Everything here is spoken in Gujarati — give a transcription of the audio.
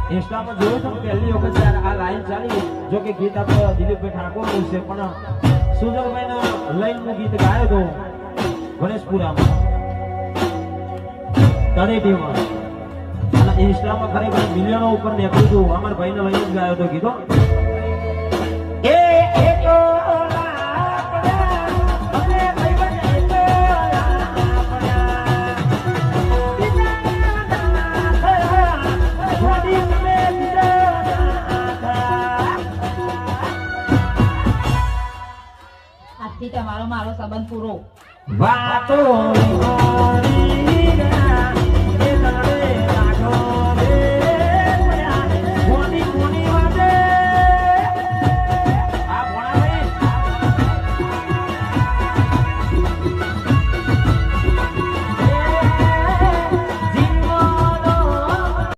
ઇન્સ્ટામાં જોયું તો પહેલી વખત જ્યારે આ લાઈન ચાલી જો કે ગીત આપણે દિલીપભાઈ ઠાકોરનું છે પણ સુજલભાઈને લઈને હું ગીત ગાયો હતો ગણેશપુરામાં તળેટીમાં અને ઇન્સ્ટામાં ખરેખર મિલિયનો ઉપર નીકળ્યું હતું અમારા ભાઈને લઈને જ ગાયો હતો ગીતો આજથી તમારો મારો સંબંધ પૂરો વાતો